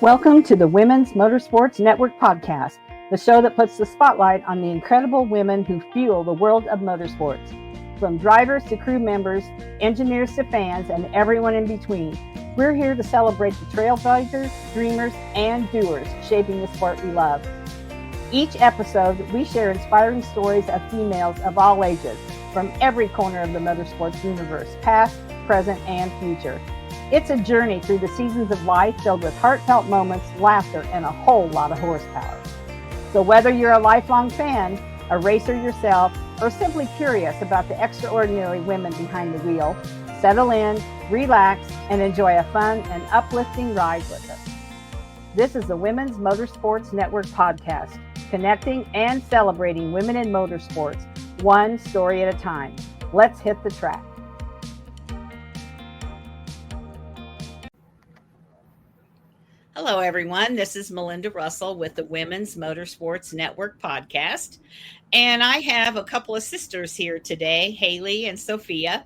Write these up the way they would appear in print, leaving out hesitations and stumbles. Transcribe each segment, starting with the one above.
Welcome to the Women's Motorsports Network podcast, the show that puts the spotlight on the incredible women who fuel the world of motorsports. From drivers to crew members, engineers to fans, and everyone in between, we're here to celebrate the trailblazers, dreamers, and doers shaping the sport we love. Each episode, we share inspiring stories of females of all ages from every corner of the motorsports universe, past, present, and future. It's a journey through the seasons of life filled with heartfelt moments, laughter, and a whole lot of horsepower. So whether you're a lifelong fan, a racer yourself, or simply curious about the extraordinary women behind the wheel, settle in, relax, and enjoy a fun and uplifting ride with us. This is the Women's Motorsports Network podcast, connecting and celebrating women in motorsports, one story at a time. Let's hit the track. Hello, everyone. This is Melinda Russell with the Women's Motorsports Network podcast. And I have a couple of sisters here today, Haylee and Sophia.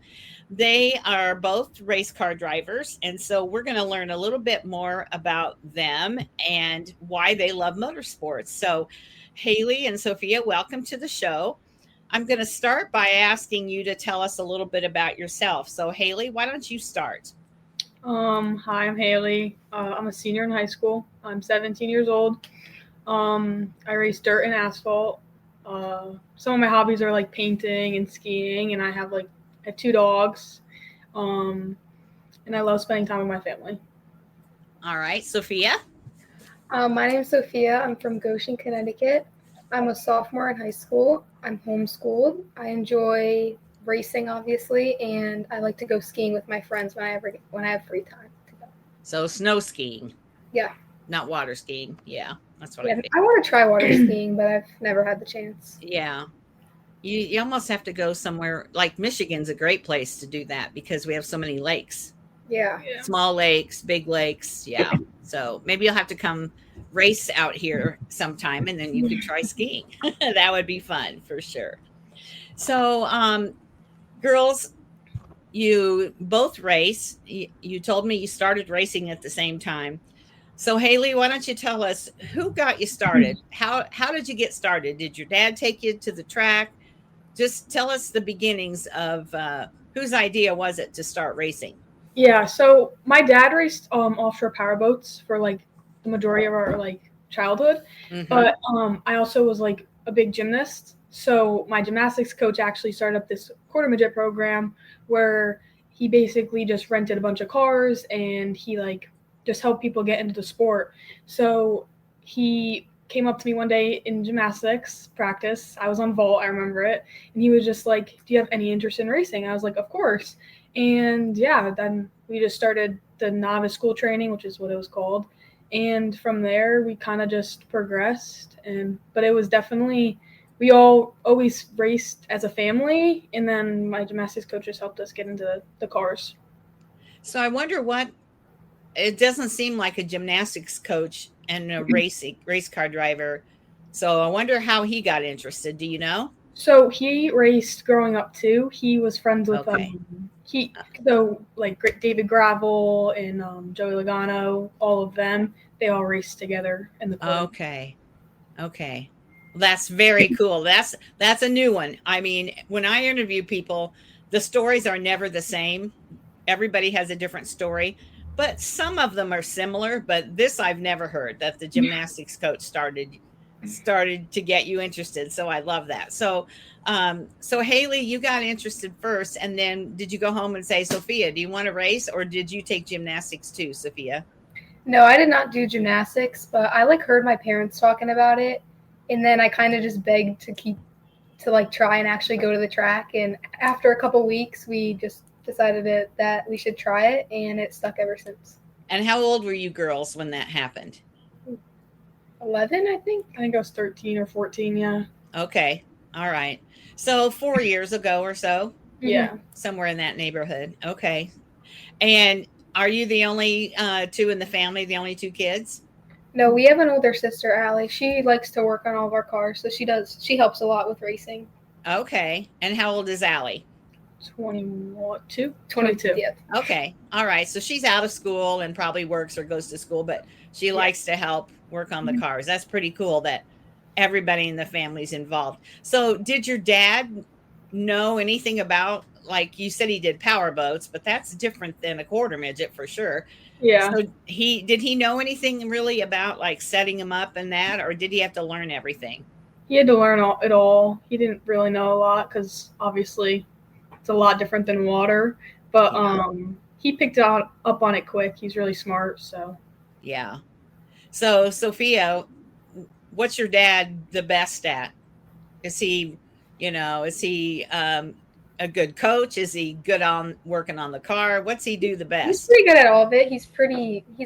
They are both race car drivers. And so we're going to learn a little bit more about them and why they love motorsports. So Haylee and Sophia, welcome to the show. I'm going to start by asking you to tell us a little bit about yourself. So Haylee, why don't you start? Hi, I'm Haylee. I'm a senior in high school. I'm 17 years old. I race dirt and asphalt. Some of my hobbies are like painting and skiing, and I have 2 dogs. And I love spending time with my family. All right, Sophia. My name is Sophia. I'm from Goshen, Connecticut. I'm a sophomore in high school. I'm homeschooled. I enjoy racing, obviously, and I like to go skiing with my friends when I have free time to go. So snow skiing. Yeah. Not water skiing. Yeah, that's what I want to try water skiing, but I've never had the chance. Yeah. You almost have to go somewhere like Michigan's a great place to do that because we have so many lakes. Yeah. Small lakes, big lakes. Yeah. So maybe you'll have to come race out here sometime and then you could try skiing. That would be fun for sure. So, girls, you both race. You told me you started racing at the same time. So, Haylee, why don't you tell us who got you started? How did you get started? Did your dad take you to the track? Just tell us the beginnings of whose idea was it to start racing? Yeah, so my dad raced offshore powerboats for the majority of our childhood. Mm-hmm. But I also was a big gymnast. So my gymnastics coach actually started up this quarter midget program where he basically just rented a bunch of cars and he just helped people get into the sport. So he came up to me one day in gymnastics practice. I was on vault, I remember it. And he was just like, do you have any interest in racing? I was like, of course. And yeah, then we just started the novice school training, which is what it was called. And from there, we kind of just progressed. But it was definitely... We all always raced as a family, and then my gymnastics coaches helped us get into the cars. So I wonder it doesn't seem like a gymnastics coach and a race car driver. So I wonder how he got interested. Do you know? So he raced growing up too. He was friends with David Gravel and Joey Logano, all of them. They all raced together in the club. Okay. That's very cool. That's a new one. I mean, when I interview people, the stories are never the same. Everybody has a different story, but some of them are similar. But this I've never heard, that the gymnastics coach started to get you interested. So I love that. So Haylee, you got interested first, and then did you go home and say, Sophia, do you want to race, or did you take gymnastics too, Sophia? No, I did not do gymnastics, but I heard my parents talking about it. And then I kind of just begged to try and actually go to the track. And after a couple weeks, we just decided that we should try it, and it stuck ever since. And how old were you girls when that happened? 11, I think. I think I was 13 or 14, yeah. Okay. All right. So 4 years ago or so? Yeah. Somewhere in that neighborhood. Okay. And are you the only 2 in the family, the only 2 kids? No, we have an older sister, Allie. She likes to work on all of our cars, so she helps a lot with racing. Okay. And how old is Allie? 22. 22. Yeah. Okay. All right. So she's out of school and probably works or goes to school, but she likes to help work on the cars. That's pretty cool that everybody in the family's involved. So did your dad know anything about, like you said, he did power boats, but that's different than a quarter midget for sure. Yeah. So did he know anything really about like setting them up and that, or did he have to learn everything? He had to learn it all. He didn't really know a lot because obviously it's a lot different than water. But he picked up on it quick. He's really smart. So yeah. So Sophia, what's your dad the best at? Is he a good coach? Is he good on working on the car? What's he do the best? He's pretty good at all of it. He's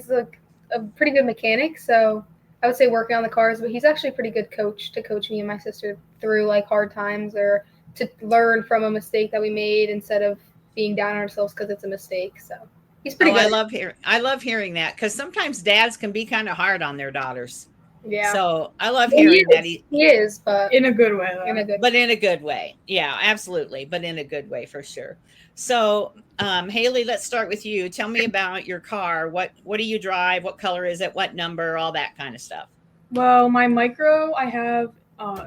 like a pretty good mechanic. So I would say working on the cars, but he's actually a pretty good coach to coach me and my sister through like hard times or to learn from a mistake that we made instead of being down on ourselves because it's a mistake. So he's pretty good. I love hearing that because sometimes dads can be kind of hard on their daughters. Yeah. So I love hearing that he is, but in a good way. In a good way. Yeah, absolutely. But in a good way for sure. So Haylee, let's start with you. Tell me about your car. What do you drive? What color is it? What number? All that kind of stuff. Well, my micro, I have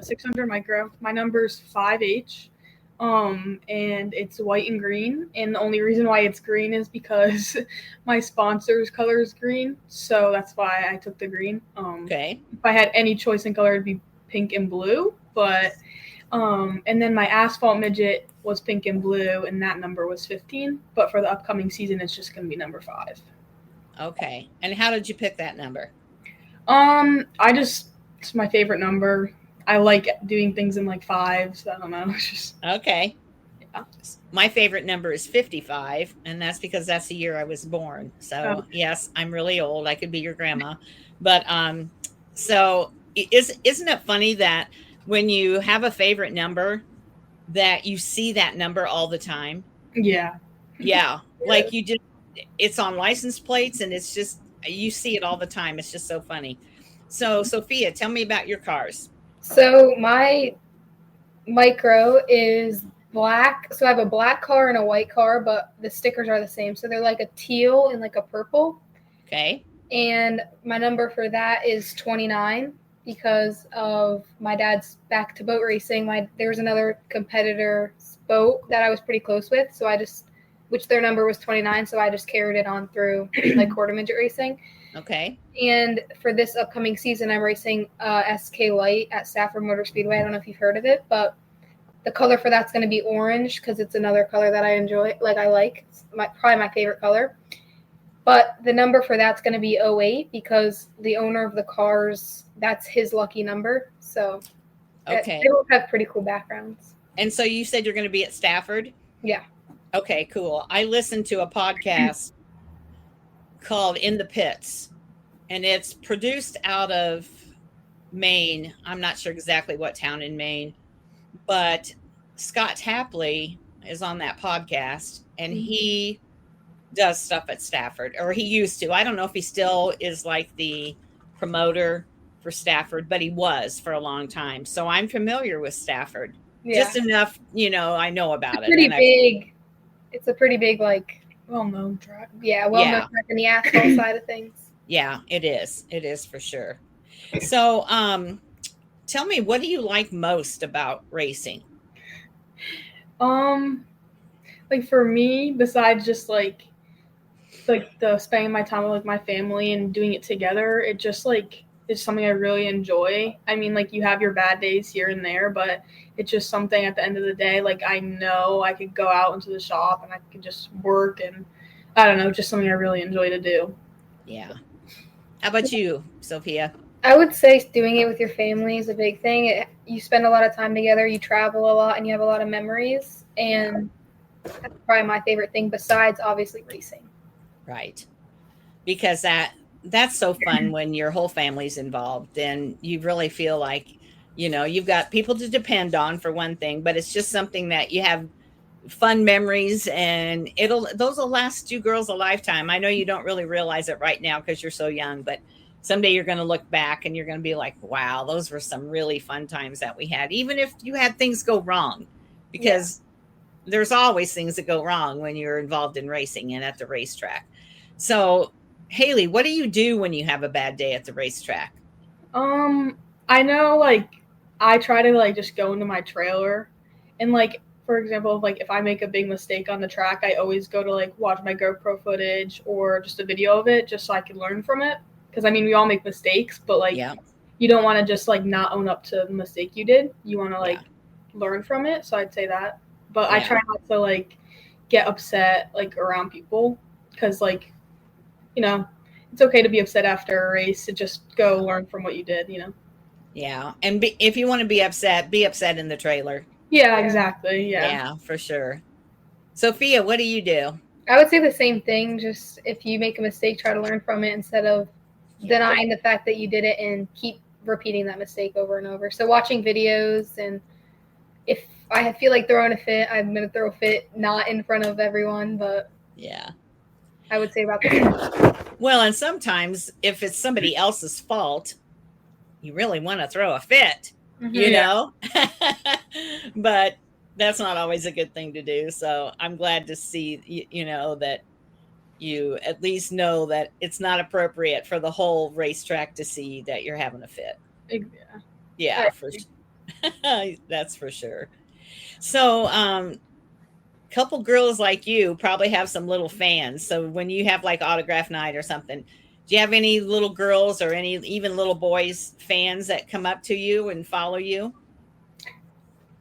600 micro. My number's 5H. And it's white and green. And the only reason why it's green is because my sponsor's color is green. So that's why I took the green. Okay. If I had any choice in color, it'd be pink and blue. But, and then my asphalt midget was pink and blue, and that number was 15. But for the upcoming season, it's just going to be number 5. Okay. And how did you pick that number? It's my favorite number. I like doing things in like 5s. I don't know. Okay. Yeah. My favorite number is 55, and that's because that's the year I was born. So yes, I'm really old. I could be your grandma. But so isn't it funny that when you have a favorite number that you see that number all the time? Yeah. Yeah. Like it's on license plates and it's just, you see it all the time. It's just so funny. So Sophia, tell me about your cars. So my micro is black. So I have a black car and a white car, but the stickers are the same. So they're like a teal and like a purple. Okay. And my number for that is 29 because of my dad's back to boat racing. There was another competitor's boat that I was pretty close with. So which their number was 29. So I just carried it on through like quarter midget racing. Okay. And for this upcoming season, I'm racing SK Light at Stafford Motor Speedway. I don't know if you've heard of it, but the color for that's going to be orange because it's another color that I enjoy. Like I like. It's probably my favorite color. But the number for that's going to be 08 because the owner of the cars, that's his lucky number. So okay. They both have pretty cool backgrounds. And so you said you're going to be at Stafford? Yeah. Okay, cool. I listened to a podcast called In the Pits, and it's produced out of Maine. I'm not sure exactly what town in Maine, but Scott Tapley is on that podcast, and he does stuff at Stafford, or he used to. I don't know if he still is like the promoter for Stafford, but he was for a long time. So I'm familiar with Stafford. Yeah. Just enough, I know about it. It's a pretty big, like, well-known track. Yeah, well-known track in the asphalt side of things. Yeah, it is. It is for sure. So, tell me, what do you like most about racing? Like for me, besides just like the spending my time with like my family and doing it together, it just like it's something I really enjoy. I mean, like you have your bad days here and there, but it's just something at the end of the day, like I know I could go out into the shop and I could just work, and I don't know, just something I really enjoy to do. Yeah. How about you, Sophia? I would say doing it with your family is a big thing. You spend a lot of time together, you travel a lot, and you have a lot of memories, and that's probably my favorite thing besides obviously racing. Right. Because that's so fun when your whole family's involved and you really feel like, you've got people to depend on for one thing, but it's just something that you have fun memories, and those will last you girls a lifetime. I know you don't really realize it right now because you're so young, but someday you're going to look back and you're going to be like, wow, those were some really fun times that we had, even if you had things go wrong, because there's always things that go wrong when you're involved in racing and at the racetrack. So, Haylee, what do you do when you have a bad day at the racetrack? I know, like, I try to, like, just go into my trailer and, like, for example, like, if I make a big mistake on the track, I always go to, like, watch my GoPro footage or just a video of it just so I can learn from it. Because, I mean, we all make mistakes, but, like, you don't want to just, like, not own up to the mistake you did. You want to, like, learn from it. So I'd say that. But I try not to, like, get upset, like, around people because, like, you know, it's okay to be upset after a race to just go learn from what you did, you know? Yeah. And if you want to be upset in the trailer. Yeah, exactly. Yeah, for sure. Sophia, what do you do? I would say the same thing. Just if you make a mistake, try to learn from it instead of denying the fact that you did it and keep repeating that mistake over and over. So watching videos, and if I feel like throwing a fit, I'm going to throw a fit not in front of everyone, but I would say about the same. Well, and sometimes if it's somebody else's fault, you really want to throw a fit, you know, but that's not always a good thing to do. So I'm glad to see, you know, that you at least know that it's not appropriate for the whole racetrack to see that you're having a fit. Yeah, for sure. That's for sure. So, couple girls like you probably have some little fans. So when you have like autograph night or something, do you have any little girls or any even little boys fans that come up to you and follow you?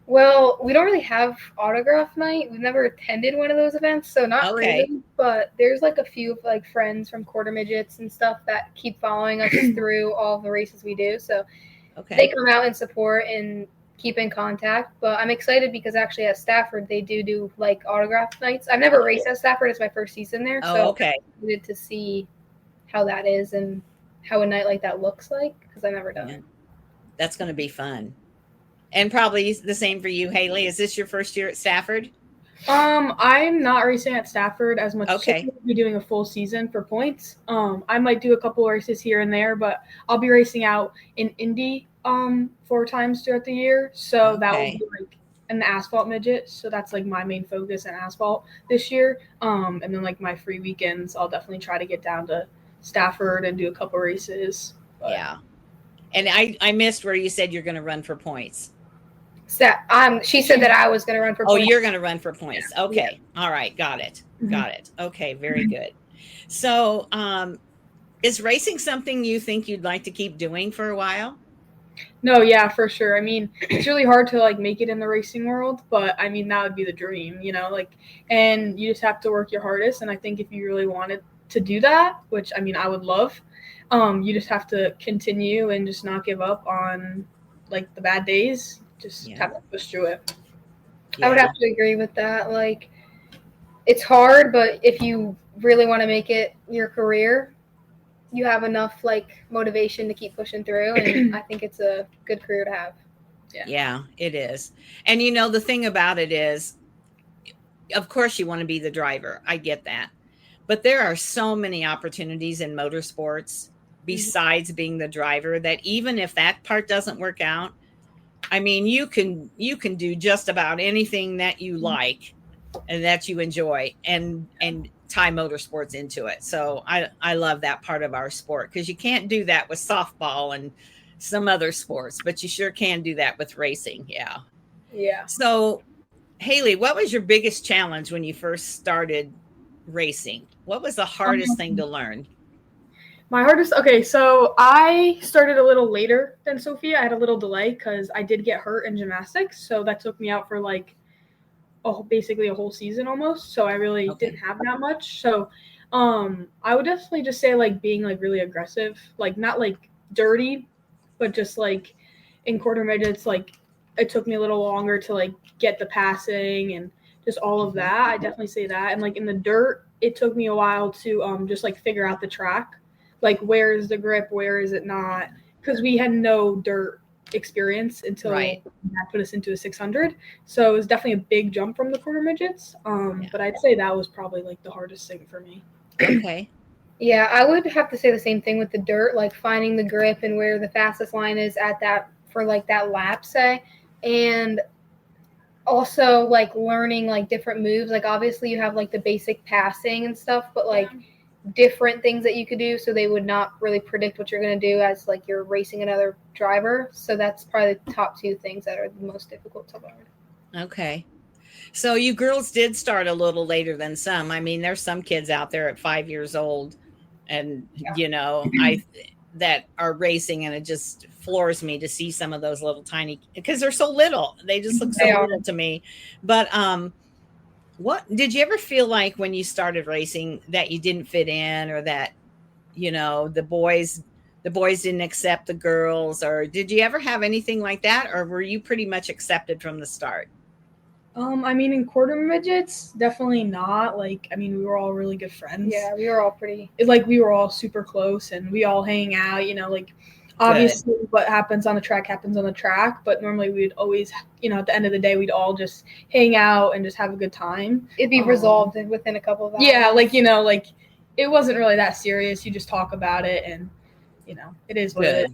Well, we don't really have autograph night. We've never attended one of those events, so not really. But there's like a few like friends from quarter midgets and stuff that keep following us through all the races we do. So they come out and support and keep in contact. But I'm excited because actually at Stafford they do like autograph nights. I've never raced at Stafford. It's my first season there, so I'm excited to see how that is and how a night like that looks like because I've never done it. That's going to be fun. And probably the same for you, Haylee. Is this your first year at Stafford? I'm not racing at Stafford as much. Okay. So I'll be doing a full season for points. I might do a couple races here and there, but I'll be racing out in Indy 4 times throughout the year. So that will be like in the asphalt midget. So that's like my main focus in asphalt this year. And then like my free weekends, I'll definitely try to get down to Stafford and do a couple races. But. Yeah. And I missed where you said you're going to run for points. She said that I was going to run for points. Oh, you're going to run for points. Okay. Yeah. All right. Got it. Got it. Okay. Very good. So, is racing something you think you'd like to keep doing for a while? No, yeah, for sure. I mean, it's really hard to like make it in the racing world, but I mean, that would be the dream, you know, like, and you just have to work your hardest. And I think if you really wanted to do that, which I mean, I would love, you just have to continue and just not give up on like the bad days. Just have to push through it. Yeah. I would have to agree with that. Like, it's hard, but if you really want to make it your career, you have enough like motivation to keep pushing through, and I think it's a good career to have. Yeah, it is. And you know, the thing about it is, of course you want to be the driver. I get that. But there are so many opportunities in motorsports besides being the driver that even if that part doesn't work out, I mean, you can do just about anything that you like and that you enjoy and tie motorsports into it. So I love that part of our sport because you can't do that with softball and some other sports, but you sure can do that with racing. Yeah. So, Haylee, what was your biggest challenge when you first started racing? What was the hardest thing to learn? My hardest, so I started a little later than Sophia. I had a little delay because I did get hurt in gymnastics. So that took me out for like basically a whole season almost. So I really didn't have that much. So I would definitely just say like being like really aggressive, like not like dirty, but just like in quarter midgets, like it took me a little longer to like get the passing and just all of that. I definitely say that. And like in the dirt, it took me a while to just like figure out the track. Like, where is the grip? Where is it not? Because we had no dirt experience until that put us into a 600. So it was definitely a big jump from the quarter midgets. But I'd say that was probably like the hardest thing for me. Okay. Yeah, I would have to say the same thing with the dirt, like finding the grip and where the fastest line is at that for like that lap, say. And also like learning like different moves. Like obviously you have like the basic passing and stuff, but like different things that you could do, so they would not really predict what you're going to do as like you're racing another driver. So that's probably the top two things that are the most difficult to learn. Okay. So you girls did start a little later than some. I mean, there's some kids out there at 5 years old and, that are racing, and it just floors me to see some of those little tiny, because they're so little. They just look so little to me. But what did you ever feel like when you started racing that you didn't fit in, or that, the boys didn't accept the girls, or did you ever have anything like that, or were you pretty much accepted from the start? I mean, in quarter midgets, definitely not. Like, I mean, we were all really good friends. Yeah, we were all pretty. We were all super close, and we all hang out. Like, obviously, what happens on the track happens on the track. But normally, we'd always, at the end of the day, we'd all just hang out and just have a good time. It'd be resolved within a couple of hours. Yeah, it wasn't really that serious. You just talk about it, and it is what it is.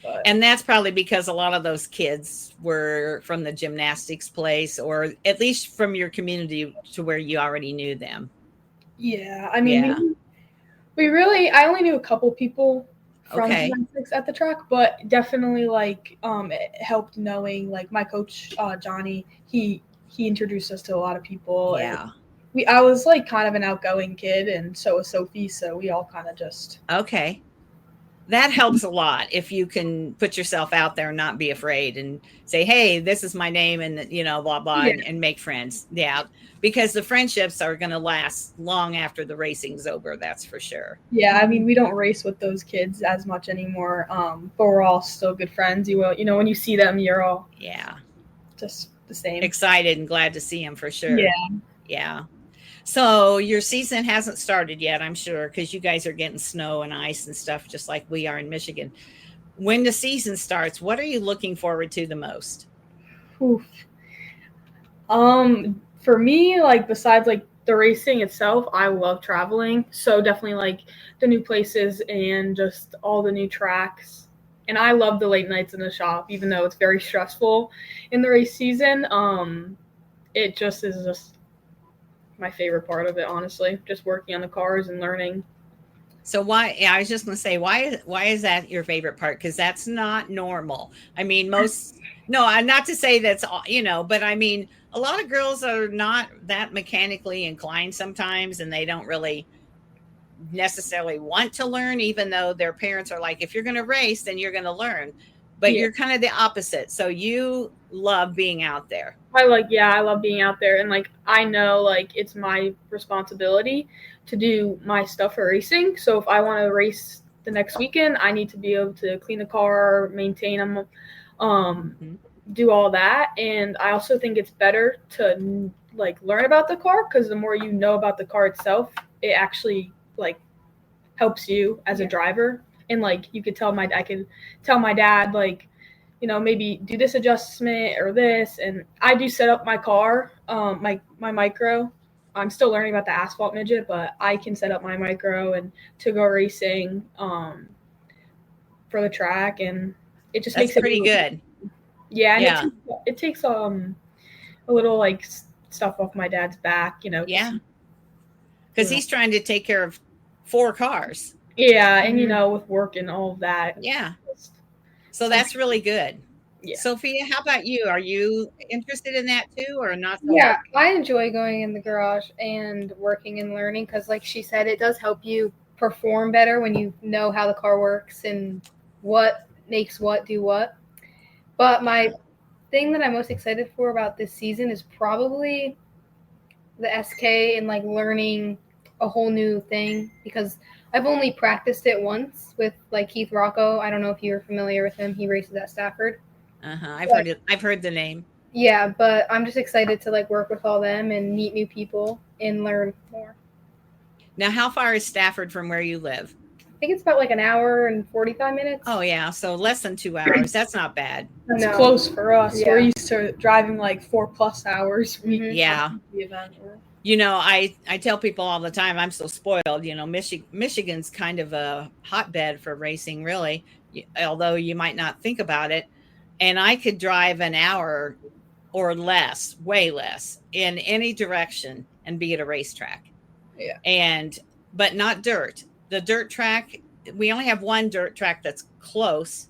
But. And that's probably because a lot of those kids were from the gymnastics place, or at least from your community to where you already knew them. Yeah. I mean, I only knew a couple people from gymnastics at the track, but definitely it helped knowing my coach, Johnny, he introduced us to a lot of people. Yeah. And I was kind of an outgoing kid, and so was Sophie. So we all kind of just. Okay. That helps a lot if you can put yourself out there and not be afraid and say, hey, this is my name, and blah, blah, and make friends. Yeah. Because the friendships are going to last long after the racing's over. That's for sure. Yeah. I mean, we don't race with those kids as much anymore. But we're all still good friends. When you see them, you're all just the same. Excited and glad to see them for sure. Yeah. Yeah. So your season hasn't started yet, I'm sure, because you guys are getting snow and ice and stuff just like we are in Michigan. When the season starts, what are you looking forward to the most? Oof. For me, besides the racing itself, I love traveling. So definitely the new places and just all the new tracks. And I love the late nights in the shop, even though it's very stressful in the race season. It just is just my favorite part of it, honestly, just working on the cars and learning. So I was just going to say, why is that your favorite part? Because that's not normal. I mean, not to say that's, but I mean, a lot of girls are not that mechanically inclined sometimes, and they don't really necessarily want to learn, even though their parents are like, if you're going to race, then you're going to learn. But you're kind of the opposite. So you love being out there. I love being out there. And I know it's my responsibility to do my stuff for racing. So if I want to race the next weekend, I need to be able to clean the car, maintain them, do all that. And I also think it's better to learn about the car, because the more you know about the car itself, it actually helps you as a driver. And you could I could tell my dad, maybe do this adjustment or this. And I do set up my car, my micro. I'm still learning about the asphalt midget, but I can set up my micro and to go racing for the track. And it just makes it pretty good. Yeah. And it takes a little stuff off my dad's back, Yeah. Because he's trying to take care of 4 cars. Yeah, and with work and all of that. Yeah. So that's really good. Yeah. Sophia, how about you? Are you interested in that too, or not? Yeah, I enjoy going in the garage and working and learning, because she said, it does help you perform better when you know how the car works and what makes what do what. But my thing that I'm most excited for about this season is probably the SK and learning a whole new thing, because I've only practiced it once with Keith Rocco. I don't know if you're familiar with him. He races at Stafford. I've heard the name. Yeah, but I'm just excited to work with all them and meet new people and learn more. Now, how far is Stafford from where you live? I think it's about an hour and 45 minutes. Oh yeah, so less than 2 hours. That's not bad. That's close for us. Yeah. We're used to driving 4+ hours. Yeah. The event. I tell people all the time, I'm so spoiled. Michigan's kind of a hotbed for racing, really, although you might not think about it. And I could drive an hour or less, way less in any direction and be at a racetrack. Yeah. But not dirt. The dirt track, we only have one dirt track that's close,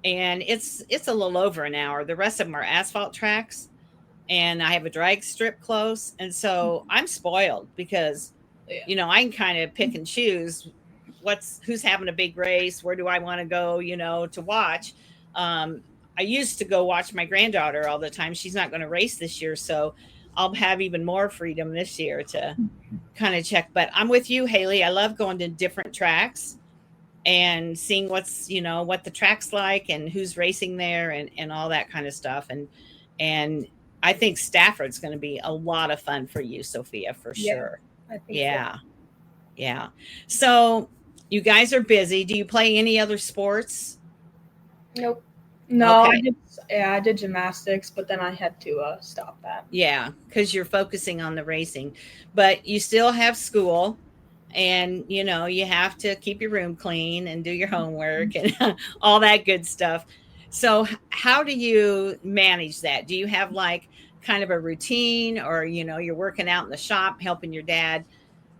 and it's a little over an hour. The rest of them are asphalt tracks, and I have a drag strip close. And so I'm spoiled because, I can kind of pick and choose who's having a big race. Where do I want to go, to watch? I used to go watch my granddaughter all the time. She's not going to race this year, so I'll have even more freedom this year to kind of check. But I'm with you, Haylee. I love going to different tracks and seeing what the track's like and who's racing there and all that kind of stuff. And I think Stafford's going to be a lot of fun for you, Sophia, for sure. I think so. Yeah. So you guys are busy. Do you play any other sports? Nope. No, Okay. I did gymnastics, but then I had to stop that. Yeah, because you're focusing on the racing, but you still have school, and you have to keep your room clean and do your homework and all that good stuff. So how do you manage that? Do you have like kind of a routine, or you're working out in the shop helping your dad?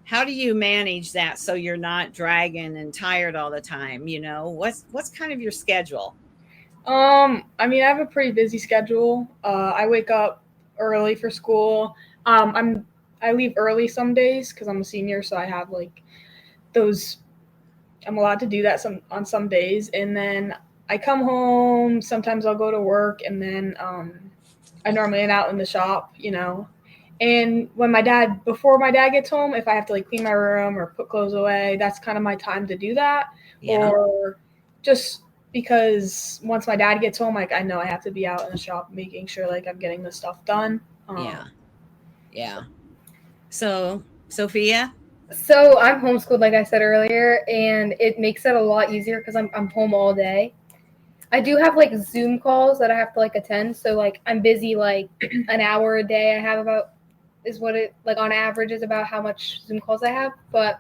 How do you manage that so you're not dragging and tired all the time? What's kind of your schedule? I have a pretty busy schedule. I wake up early for school. I leave early some days because I'm a senior, so I have like those. I'm allowed to do that on some days, and then I come home. Sometimes I'll go to work, and then I normally am out in the shop, And before my dad gets home, if I have to like clean my room or put clothes away, that's kind of my time to do that. Yeah. Or just because once my dad gets home, like I know I have to be out in the shop making sure like I'm getting the stuff done. Yeah. So, Sophia? So I'm homeschooled, like I said earlier, and it makes it a lot easier because I'm home all day. I do have like Zoom calls that I have to like attend. So like I'm busy like an hour a day. I have on average is about how much Zoom calls I have. But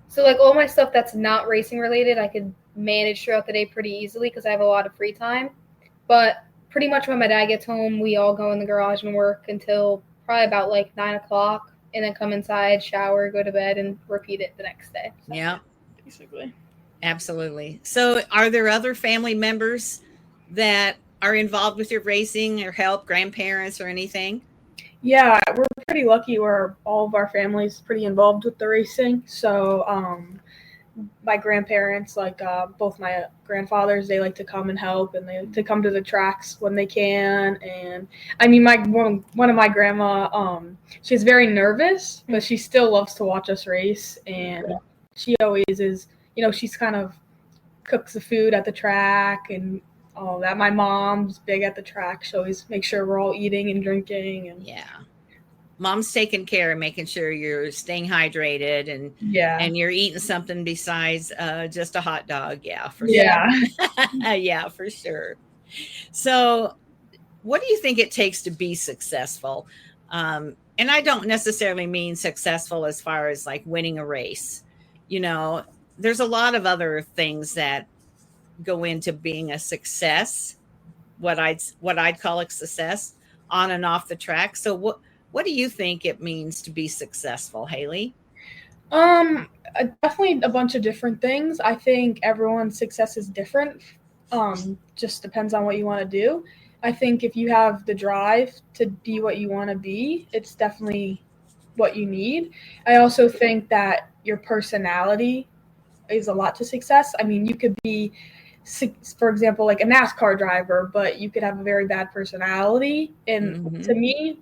so like all my stuff that's not racing related, I could manage throughout the day pretty easily because I have a lot of free time. But pretty much when my dad gets home, we all go in the garage and work until probably about like 9:00, and then come inside, shower, go to bed, and repeat it the next day. So, yeah, basically. Absolutely. So are there other family members that are involved with your racing or help, grandparents or anything? Yeah, we're pretty lucky where all of our family's pretty involved with the racing. So my grandparents, like both my grandfathers, they like to come and help, and they like to come to the tracks when they can. And one of my grandma, she's very nervous, but she still loves to watch us race. And she always is, she's kind of cooks the food at the track and all that. My mom's big at the track. She always makes sure we're all eating and drinking. And Mom's taking care of making sure you're staying hydrated and you're eating something besides just a hot dog. Yeah, for sure. Yeah, for sure. So what do you think it takes to be successful? And I don't necessarily mean successful as far as like winning a race. There's a lot of other things that go into being a success, what I'd call a success on and off the track. So what do you think it means to be successful, Haylee? Definitely a bunch of different things. I think everyone's success is different. Just depends on what you want to do. I think if you have the drive to be what you want to be, it's definitely what you need. I also think that your personality is a lot to success. I mean, you could be, for example, like a NASCAR driver, but you could have a very bad personality. And to me,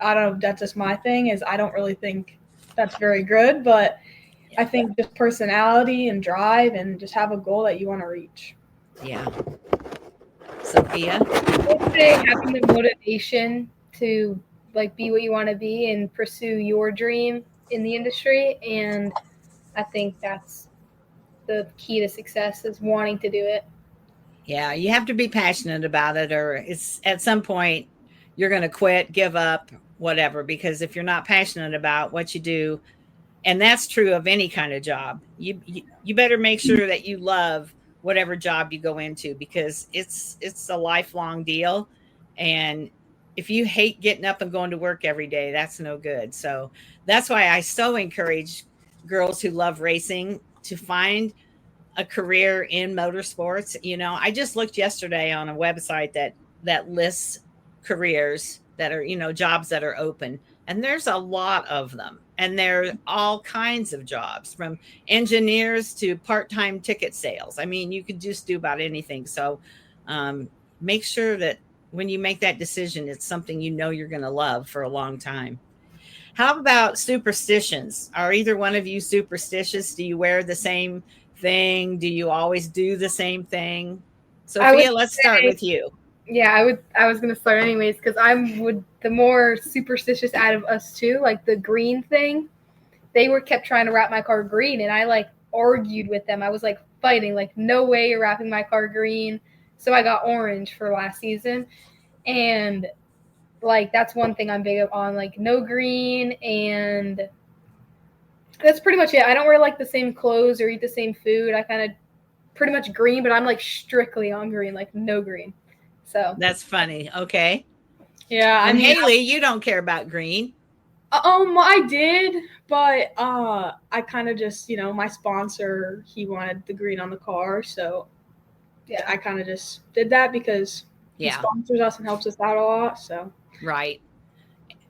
I don't know, that's just my thing, is I don't really think that's very good, but I think just personality and drive and just have a goal that you want to reach. Yeah. Sophia? I would say having the motivation to like be what you want to be and pursue your dream in the industry. And I think that's the key to success, is wanting to do it. Yeah, you have to be passionate about it, or it's at some point you're going to quit, give up, whatever, because if you're not passionate about what you do, and that's true of any kind of job, you better make sure that you love whatever job you go into, because it's a lifelong deal. And if you hate getting up and going to work every day, that's no good. So that's why I so encourage girls who love racing to find a career in motorsports. I just looked yesterday on a website that lists careers that are, jobs that are open, and there's a lot of them, and there are all kinds of jobs, from engineers to part-time ticket sales. I mean, you could just do about anything. So make sure that when you make that decision, it's something you're going to love for a long time. How about superstitions? Are either one of you superstitious? Do you wear the same thing? Do you always do the same thing? Sophia, let's start with you. Yeah, I was gonna start anyways, because the more superstitious out of us two, like the green thing. They kept trying to wrap my car green, and I like argued with them. I was like fighting, like, no way you're wrapping my car green. So I got orange for last season, and like that's one thing I'm big on, like no green, and that's pretty much it. I don't wear like the same clothes or eat the same food. I kind of pretty much green, but I'm like strictly on green, like no green. So that's funny. Okay. Yeah. And Haylee, you don't care about green. I did, but I kind of just, my sponsor, he wanted the green on the car, so yeah, I kind of just did that because he sponsors us and helps us out a lot. So right.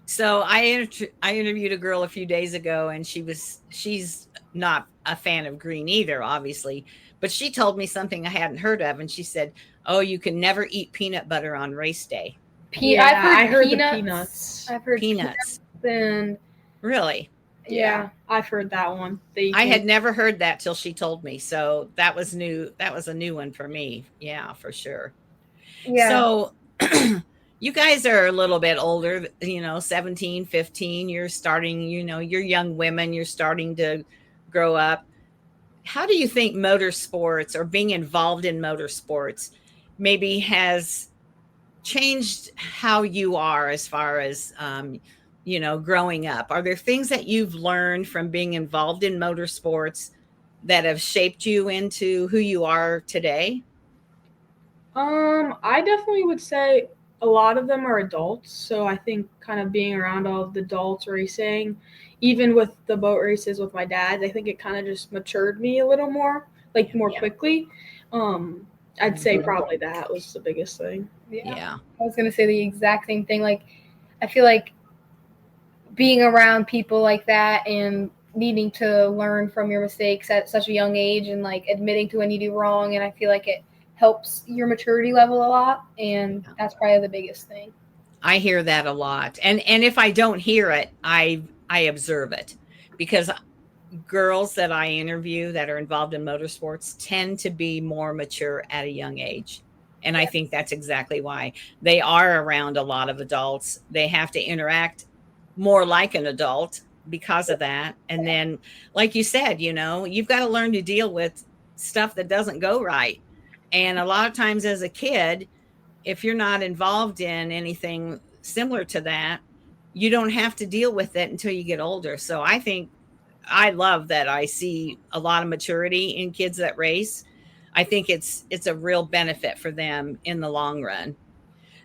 So I interviewed a girl a few days ago, and she's not a fan of green either, obviously, but she told me something I hadn't heard of, and she said, "Oh, you can never eat peanut butter on race day." I heard peanuts. I've heard peanuts. And really? Yeah, I've heard that one. I had never heard that till she told me, so that was new. That was a new one for me. Yeah, for sure. Yeah. So you guys are a little bit older, 17, 15. You're starting, you're young women. You're starting to grow up. How do you think motorsports, or being involved in motorsports, maybe has changed how you are as far as, growing up? Are there things that you've learned from being involved in motorsports that have shaped you into who you are today? I definitely would say a lot of them are adults. So I think kind of being around all of the adults racing, even with the boat races with my dad, I think it kind of just matured me a little more, more quickly. I'd say probably that was the biggest thing. Yeah. I was going to say the exact same thing. Like, I feel like being around people like that and needing to learn from your mistakes at such a young age, and like admitting to when you do wrong, and I feel like it helps your maturity level a lot, and that's probably the biggest thing. I hear that a lot, and if I don't hear it, I observe it, because girls that I interview that are involved in motorsports tend to be more mature at a young age. And I think that's exactly why. They are around a lot of adults. They have to interact more like an adult because of that. And then, like you said, you've got to learn to deal with stuff that doesn't go right. And a lot of times as a kid, if you're not involved in anything similar to that, you don't have to deal with it until you get older. So I think I love that I see a lot of maturity in kids that race. I think it's a real benefit for them in the long run.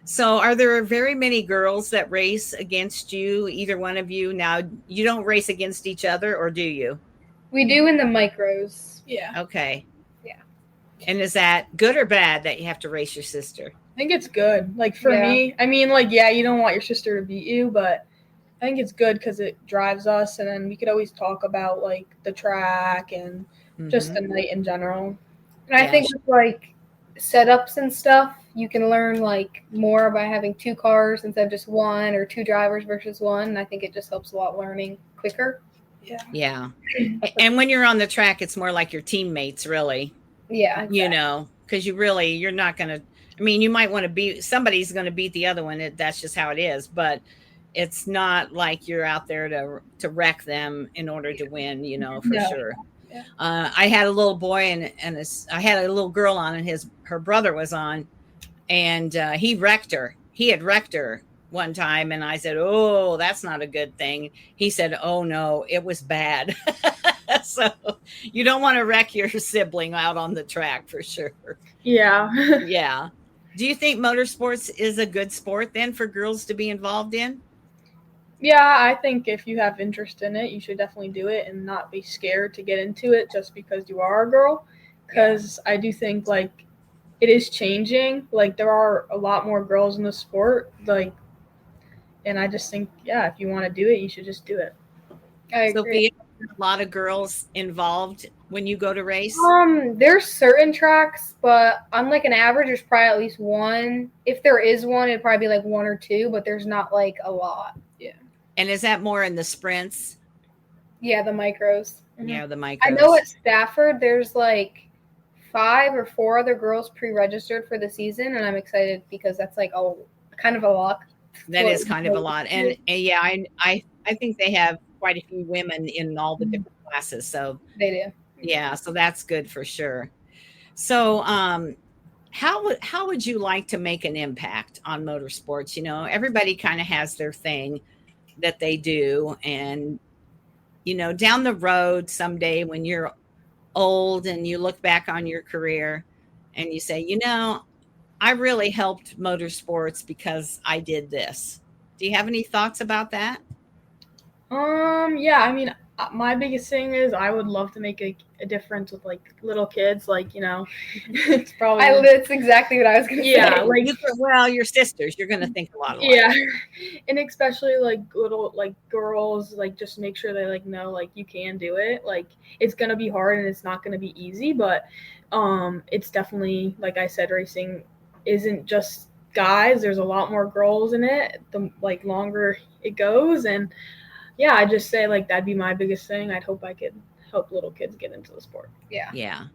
So are there very many girls that race against you, either one of you? Now, you don't race against each other, or do you? We do in the micros. Yeah. Okay. Yeah. And is that good or bad that you have to race your sister? I think it's good. For me, I mean, you don't want your sister to beat you, but I think it's good because it drives us, and then we could always talk about the track and just the night in general. And I think with setups and stuff, you can learn more by having two cars instead of just one, or two drivers versus one. And I think it just helps a lot learning quicker. Yeah. Yeah. And when you're on the track, it's more like your teammates, really. Yeah. Exactly. Because you're not going to, you might want to somebody's going to beat the other one. That's just how it is. But it's not like you're out there to wreck them in order to win, for sure. Yeah. I had a little boy and I had a little girl on, and her brother was on, and he wrecked her. He had wrecked her one time, and I said, "Oh, that's not a good thing." He said, "Oh no, it was bad." So you don't want to wreck your sibling out on the track, for sure. Yeah. Yeah. Do you think motorsports is a good sport then for girls to be involved in? Yeah, I think if you have interest in it, you should definitely do it and not be scared to get into it just because you are a girl. Because I do think like it is changing. Like there are a lot more girls in the sport. Like, and I just think, yeah, if you want to do it, you should just do it. I agree. Sophia, a lot of girls involved when you go to race? There's certain tracks, but on like an average, there's probably at least one. If there is one, it'd probably be like one or two, but there's not like a lot. Yeah. And is that more in the sprints? Yeah, the micros. Yeah, the micros. I know at Stafford, there's like 5 or 4 other girls pre-registered for the season, and I'm excited because that's like a kind of a lot. That is kind of a lot. And yeah, I think they have quite a few women in all the different classes. So They do. yeah, so that's good for sure. So how would you like to make an impact on motorsports? You know, everybody kind of has their thing that they do, and you know, down the road someday when you're old and you look back on your career and you say, you know, I really helped motorsports because I did this. Do you have any thoughts about that? Yeah, I mean, my biggest thing is I would love to make a difference with like little kids. Like, you know, it's probably That's exactly what I was gonna say. yeah, like Well, your sisters, you're going to think a lot alike. yeah, and especially like little like girls, like just make sure they like know like you can do it. Like it's gonna be hard and it's not gonna be easy, but it's definitely, like I said, racing isn't just guys. There's a lot more girls in it. The like longer it goes, and yeah, I just say like that'd be my biggest thing. I'd hope I could help little kids get into the sport. Yeah.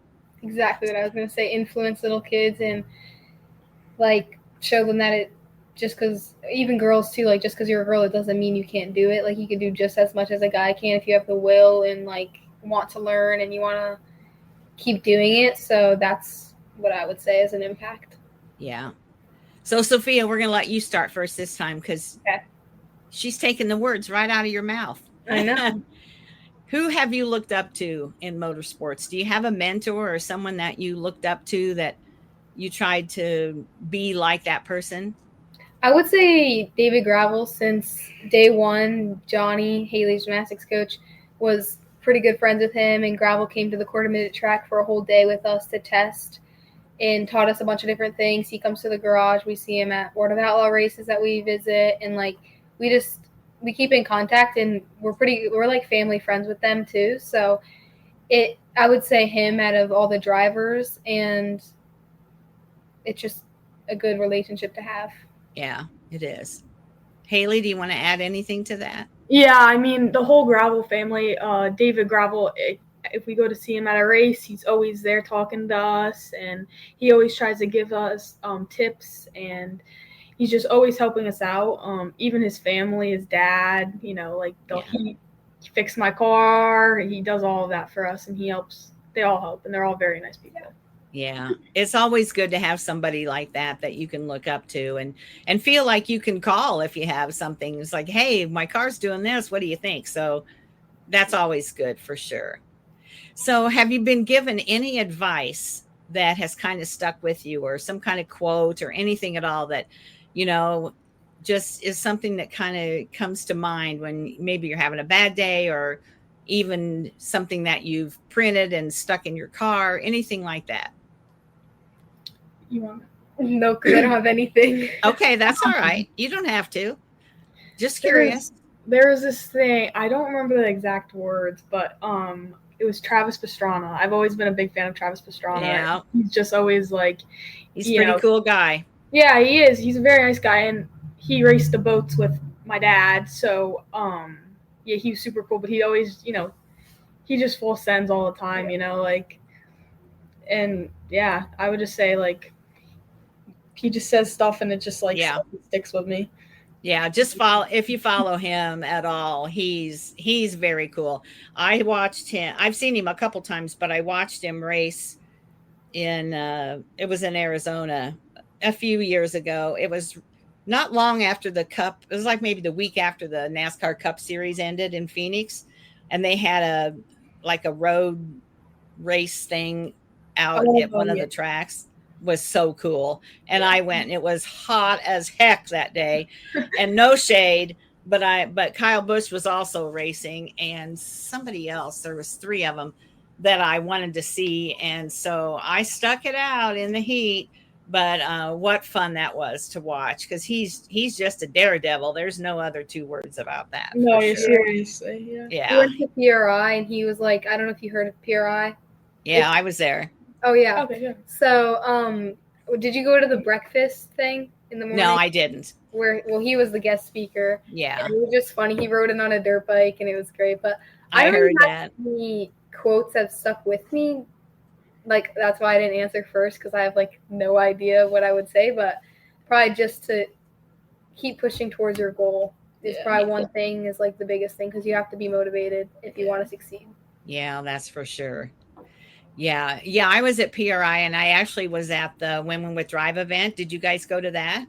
Exactly what I was gonna say. Influence little kids and like show them that it just because even girls too, like just because you're a girl, it doesn't mean you can't do it. Like you can do just as much as a guy can if you have the will and like want to learn and you want to keep doing it. So that's what I would say as an impact. Yeah. So Sophia, we're going to let you start first this time because she's taking the words right out of your mouth. I know. Who have you looked up to in motorsports? Do you have a mentor or someone that you looked up to that you tried to be like that person? I would say David Gravel. Since day one, Johnny, Haylee's gymnastics coach, was pretty good friends with him, and Gravel came to the quarter-minute track for a whole day with us to test and taught us a bunch of different things. He comes to the garage. We see him at World of Outlaw races that we visit, and like we keep in contact, and we're like family friends with them too. So I would say him out of all the drivers, and it's just a good relationship to have. Yeah, it is. Haylee, do you want to add anything to that? Yeah, I mean the whole Gravel family. David Gravel. If we go to see him at a race, he's always there talking to us, and he always tries to give us tips, and he's just always helping us out. Even his family, his dad, you know, like he fixed my car. He does all of that for us, and he helps. They all help, and they're all very nice people. Yeah, it's always good to have somebody like that you can look up to and feel like you can call if you have something. It's like, hey, my car's doing this. What do you think? So that's always good for sure. So have you been given any advice that has kind of stuck with you, or some kind of quote or anything at all that, you know, just is something that kind of comes to mind when maybe you're having a bad day, or even something that you've printed and stuck in your car, anything like that? You want? No, because I don't have anything. Okay, that's all right. You don't have to. Just curious. There was this thing. I don't remember the exact words, but it was Travis Pastrana. I've always been a big fan of Travis Pastrana. Yeah. He's just always like, he's a pretty cool guy. Yeah, he is. He's a very nice guy, and he raced the boats with my dad. So yeah, he was super cool. But he always, you know, he just full sends all the time. You know, like, and yeah, I would just say like, he just says stuff, and it just like sticks with me. Yeah, just if you follow him at all, he's very cool. I watched him. I've seen him a couple times, but I watched him race in it was in Arizona a few years ago. It was not long after the Cup. It was like maybe the week after the NASCAR Cup Series ended in Phoenix, and they had a road race thing out at one of the tracks. was so cool. And I went, and it was hot as heck that day, and no shade. But Kyle Busch was also racing, and somebody else. There was 3 of them that I wanted to see, and so I stuck it out in the heat. But what fun that was to watch, because he's just a daredevil. There's no other 2 words about that. No, for you're sure. seriously. Yeah. He Yeah, went to PRI and he was like, I don't know if you heard of PRI. yeah, I was there. Oh yeah. Okay, good. So, did you go to the breakfast thing in the morning? No, I didn't. Well, he was the guest speaker. Yeah, And it was just funny. He rode it on a dirt bike and it was great. But I don't heard really that. have any quotes that stuck with me. Like, that's why I didn't answer first, because I have like no idea what I would say. But probably just to keep pushing towards your goal is probably one thing, is like the biggest thing, because you have to be motivated if you want to succeed. Yeah, that's for sure. Yeah, I was at PRI, and I actually was at the Women with Drive event. Did you guys go to that?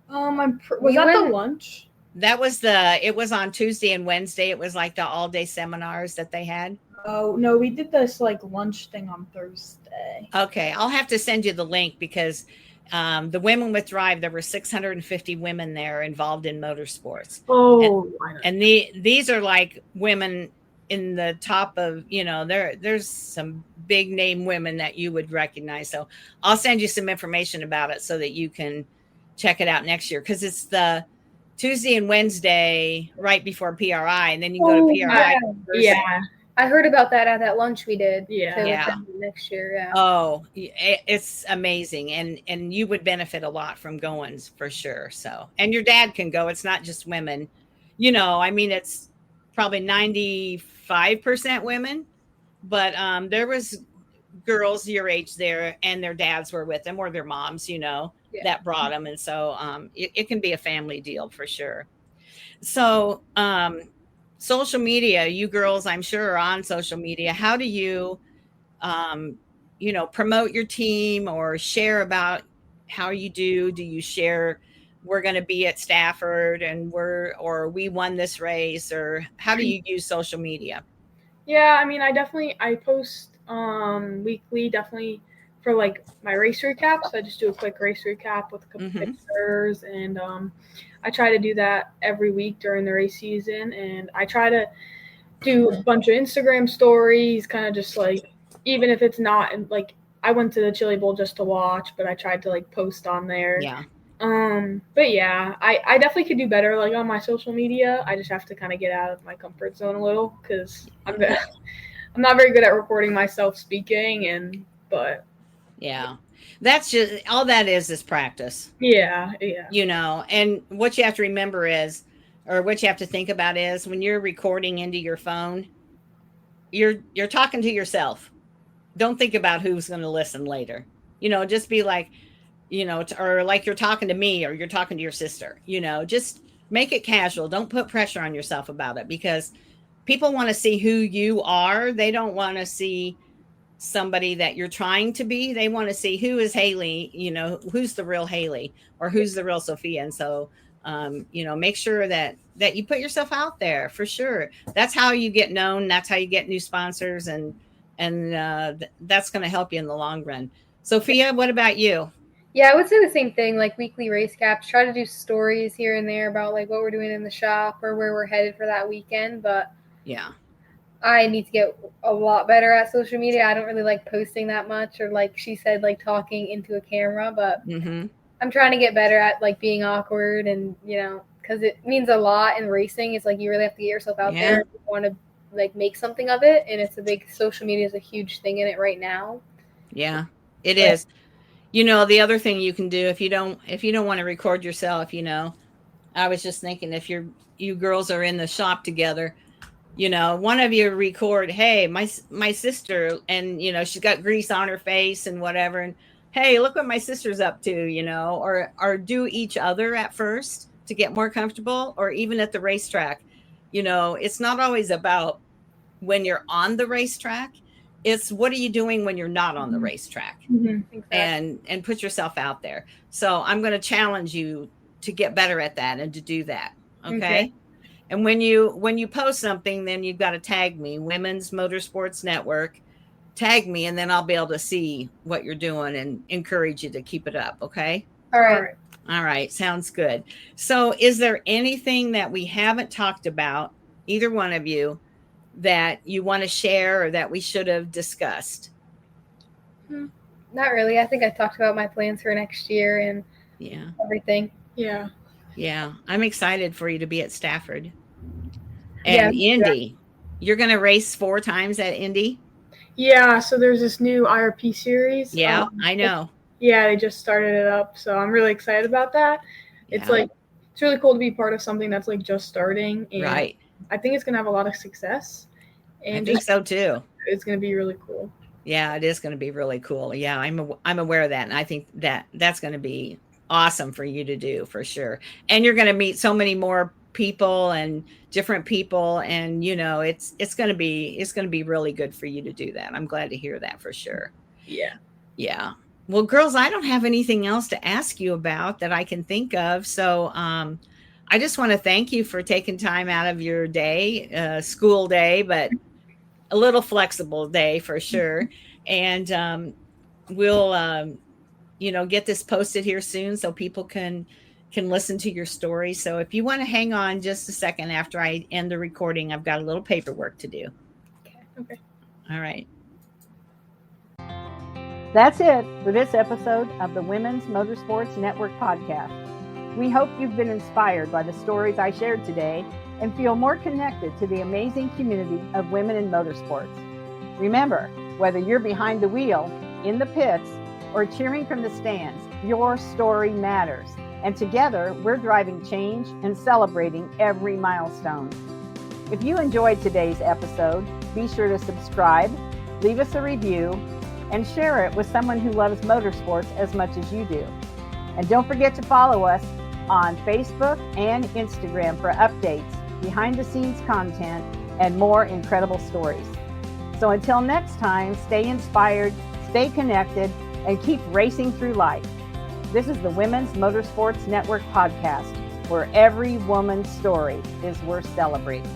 Was We that the went- lunch? That was it was on Tuesday and Wednesday. It was like the all-day seminars that they had. Oh no, we did this like lunch thing on Thursday. Okay, I'll have to send you the link, because the Women with Drive, there were 650 women there involved in motorsports. Oh, And these are like women in the top of, there's some big name women that you would recognize. So I'll send you some information about it so that you can check it out next year, because it's the Tuesday and Wednesday right before PRI, and then you go to PRI. yeah. I heard about that at that lunch we did. Yeah. to Yeah. attend next year. Yeah. Oh, it's amazing. And you would benefit a lot from going, for sure. So, and your dad can go. It's not just women, I mean, it's probably 95% women, but there was girls your age there, and their dads were with them, or their moms, that brought them. And so it can be a family deal for sure. So social media, you girls, I'm sure, are on social media. How do you promote your team or share about how you do? Do you share, we're going to be at Stafford and we won this race, or how do you use social media? Yeah, I mean, I post weekly, definitely, for like my race recaps. I just do a quick race recap with a couple pictures, and I try to do that every week during the race season, and I try to do a bunch of Instagram stories, kind of just like, even if it's not like, I went to the Chili Bowl just to watch, but I tried to like post on there. Yeah. But yeah, I definitely could do better like on my social media. I just have to kind of get out of my comfort zone a little, because I'm not very good at recording myself speaking, but yeah, that's just all that is practice. Yeah. And what you have to remember is, or what you have to think about is, when you're recording into your phone, you're talking to yourself. Don't think about who's going to listen later. Just be like, or like you're talking to me, or you're talking to your sister. Just make it casual. Don't put pressure on yourself about it, because people want to see who you are. They don't want to see somebody that you're trying to be. They want to see who is Haylee, who's the real Haylee, or who's the real Sophia. And so, make sure that you put yourself out there, for sure. That's how you get known. That's how you get new sponsors, and that's going to help you in the long run. Sophia, what about you? Yeah, I would say the same thing, like weekly race caps. Try to do stories here and there about like what we're doing in the shop or where we're headed for that weekend. But yeah, I need to get a lot better at social media. I don't really like posting that much, or like she said, like talking into a camera. But I'm trying to get better at like being awkward, and because it means a lot in racing. It's like you really have to get yourself out there if you want to like make something of it, and it's social media is a huge thing in it right now. Yeah, it is. The other thing you can do, if you don't want to record yourself, I was just thinking, if you girls are in the shop together, one of you record, hey, my sister, and she's got grease on her face and whatever, and hey, look what my sister's up to, or do each other at first to get more comfortable, or even at the racetrack. It's not always about when you're on the racetrack. It's what are you doing when you're not on the racetrack, Exactly. and put yourself out there. So I'm going to challenge you to get better at that and to do that. Okay. And when you post something, then you've got to tag me, Women's Motorsports Network, tag me, and then I'll be able to see what you're doing and encourage you to keep it up. Okay. All right. All right. Sounds good. So is there anything that we haven't talked about, either one of you, that you want to share or that we should have discussed? Not really. I think I talked about my plans for next year and everything. Yeah. Yeah. I'm excited for you to be at Stafford. And Indy. You're going to race 4 times at Indy? Yeah, so there's this new IRP series. Yeah, I know. They just started it up, so I'm really excited about that. It's it's really cool to be part of something that's like just starting. And right. I think it's going to have a lot of success. And I think so too. It's going to be really cool. Yeah, it is going to be really cool. Yeah, I'm aware of that, and I think that's going to be awesome for you to do for sure. And you're going to meet so many more people and different people, and it's going to be really good for you to do that. I'm glad to hear that for sure. Yeah. Well, girls, I don't have anything else to ask you about that I can think of. So I just want to thank you for taking time out of your day, school day, but a little flexible day for sure. And we'll get this posted here soon so people can listen to your story. So if you want to hang on just a second after I end the recording, I've got a little paperwork to do. Okay. All right. That's it for this episode of the Women's Motorsports Network podcast. We hope you've been inspired by the stories I shared today and feel more connected to the amazing community of women in motorsports. Remember, whether you're behind the wheel, in the pits, or cheering from the stands, your story matters. And together, we're driving change and celebrating every milestone. If you enjoyed today's episode, be sure to subscribe, leave us a review, and share it with someone who loves motorsports as much as you do. And don't forget to follow us on Facebook and Instagram for updates, behind-the-scenes content, and more incredible stories. So until next time, stay inspired, stay connected, and keep racing through life. This is the Women's Motorsports Network podcast, where every woman's story is worth celebrating.